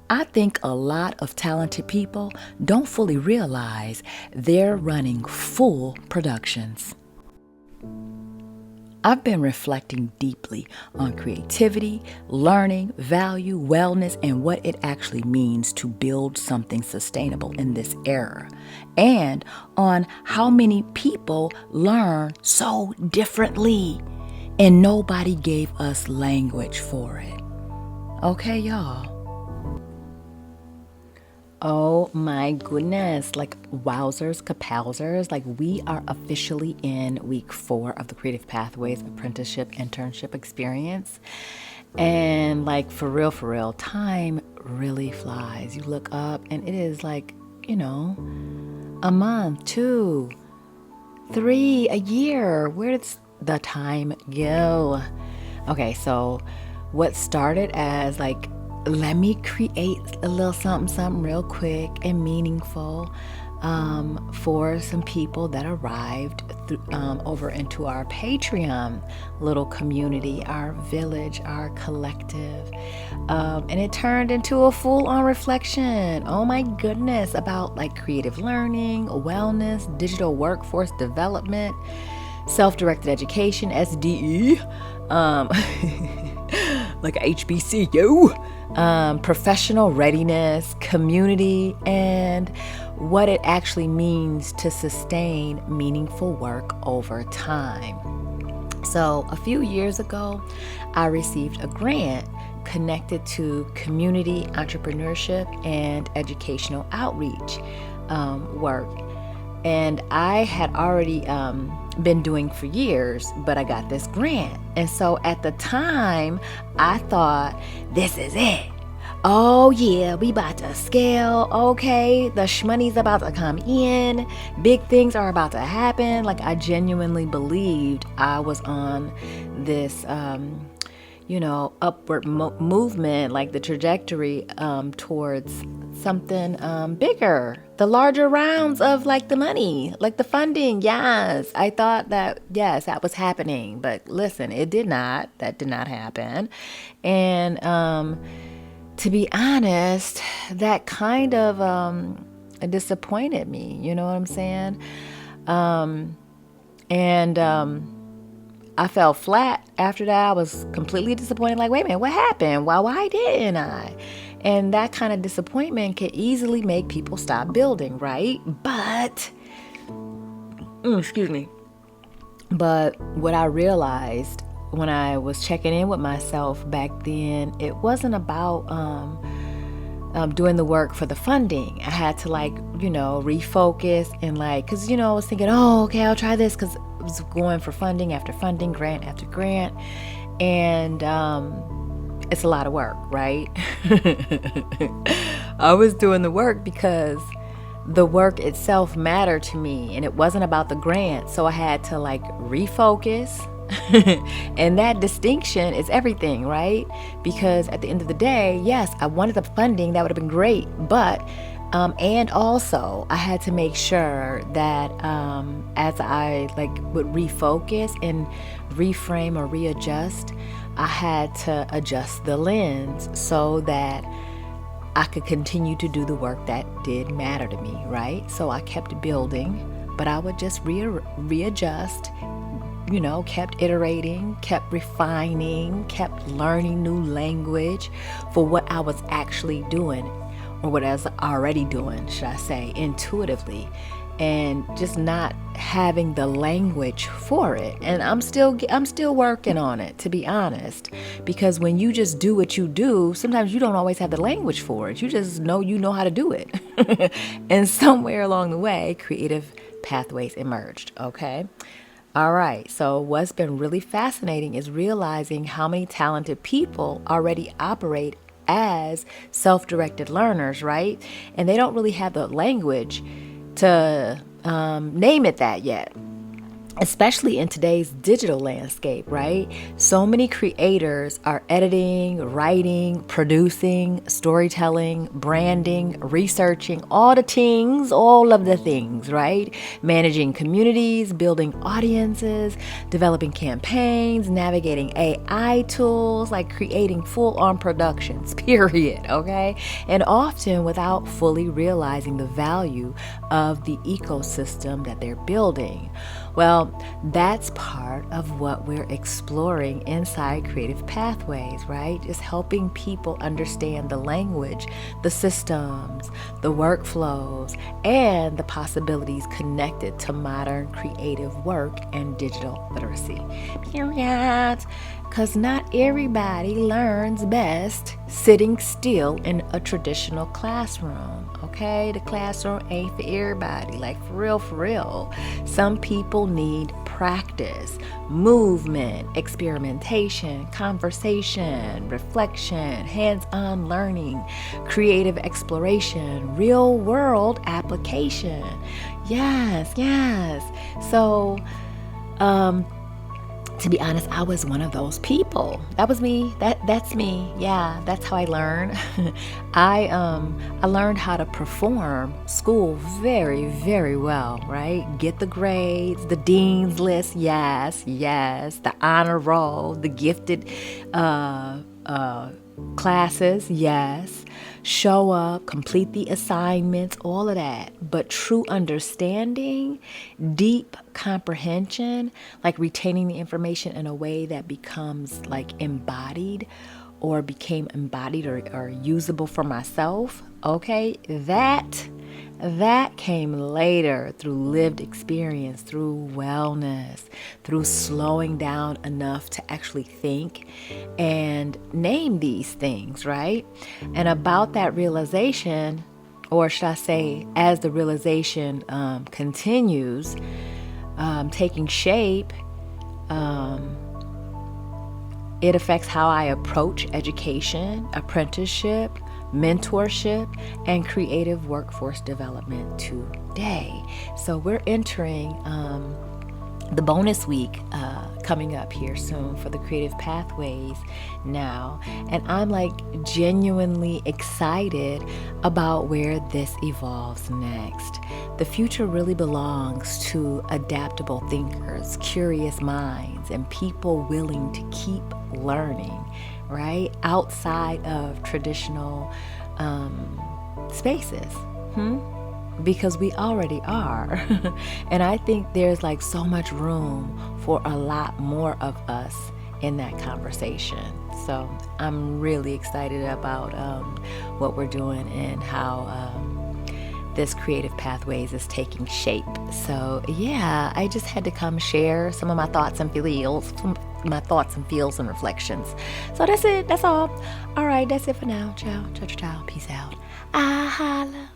I think a lot of talented people don't fully realize they're running full productions. I've been reflecting deeply on creativity, learning, value, wellness, and what it actually means to build something sustainable in this era, and on how many people learn so differently, and nobody gave us language for it. Okay, y'all. Oh my goodness, like wowzers, kapowzers, like we are officially in week 4 of the Creative Pathways Apprenticeship Internship experience. And like for real, time really flies. You look up and it is like, a month, 2, 3, a year. Where does the time go? Okay, so what started as like, let me create a little something real quick and meaningful for some people that arrived over into our Patreon little community, our village, our collective. And it turned into a full-on reflection, oh my goodness, about like creative learning, wellness, digital workforce development, self-directed education, SDE, like HBCU, professional readiness, community, and what it actually means to sustain meaningful work over time. So a few years ago, I received a grant connected to community entrepreneurship and educational outreach work. And I had already been doing for years, but I got this grant. And so at the time, I thought, this is it. Oh yeah, we about to scale. Okay, the shmoney's about to come in. Big things are about to happen. Like I genuinely believed I was on this upward movement, like the trajectory towards something bigger, the larger rounds of like the money, like the funding. Yes, I thought that, yes, that was happening. But listen, it did not. That did not happen. And to be honest, that kind of disappointed me. You know what I'm saying? I fell flat after that. I was completely disappointed. Like, wait a minute, what happened? Why didn't I? And that kind of disappointment can easily make people stop building, right? But, excuse me. But what I realized when I was checking in with myself back then, it wasn't about doing the work for the funding. I had to refocus and because I was thinking, oh, okay, I'll try this, because I was going for funding after funding, grant after grant, and it's a lot of work, right? I was doing the work because the work itself mattered to me, and it wasn't about the grant. So I had to refocus. And that distinction is everything, right? Because at the end of the day, yes, I wanted the funding. That would have been great. But and also I had to make sure that as I would refocus and reframe or readjust, I had to adjust the lens so that I could continue to do the work that did matter to me, right? So I kept building, but I would just readjust, kept iterating, kept refining, kept learning new language for what I was actually doing, or what I was already doing, should I say, intuitively, and just not having the language for it. And I'm still working on it, to be honest, because when you just do what you do, sometimes you don't always have the language for it. You just know how to do it. And somewhere along the way, creative pathways emerged, okay? All right, so what's been really fascinating is realizing how many talented people already operate as self-directed learners, right? And they don't really have the language to name it that yet. especially in today's digital landscape, right? So many creators are editing, writing, producing, storytelling, branding, researching, all of the things, right? Managing communities, building audiences, developing campaigns, navigating AI tools, like creating full-on productions, period, okay? And often without fully realizing the value of the ecosystem that they're building. Well, that's part of what we're exploring inside Creative Pathways, right? Just helping people understand the language, the systems, the workflows, and the possibilities connected to modern creative work and digital literacy. Period. Because not everybody learns best sitting still in a traditional classroom, okay? The classroom ain't for everybody, like for real. Some people need practice, movement, experimentation, conversation, reflection, hands-on learning, creative exploration, real-world application. Yes. So, to be honest, I was one of those people. That was me. That's me. Yeah, that's how I learned. I learned how to perform school very well, right? Get the grades, the dean's list, yes, the honor roll, the gifted classes, yes. Show up, complete the assignments, all of that. But true understanding, deep comprehension, like retaining the information in a way that becomes like embodied or became embodied or usable for myself, okay, that came later through lived experience, through wellness, through slowing down enough to actually think and name these things, right? And about that realization, or should I say, as the realization continues taking shape, it affects how I approach education, apprenticeship, mentorship, and creative workforce development today. So we're entering the bonus week coming up here soon for the Creative Pathways now. And I'm like genuinely excited about where this evolves next. The future really belongs to adaptable thinkers, curious minds, and people willing to keep learning, right? Outside of traditional spaces. Because we already are. And I think there's like so much room for a lot more of us in that conversation. So I'm really excited about what we're doing and how this Creative Pathways is taking shape. So yeah, I just had to come share some of my thoughts and feels, and reflections. So that's it. That's all. All right, that's it for now. Ciao. Peace out. I holla.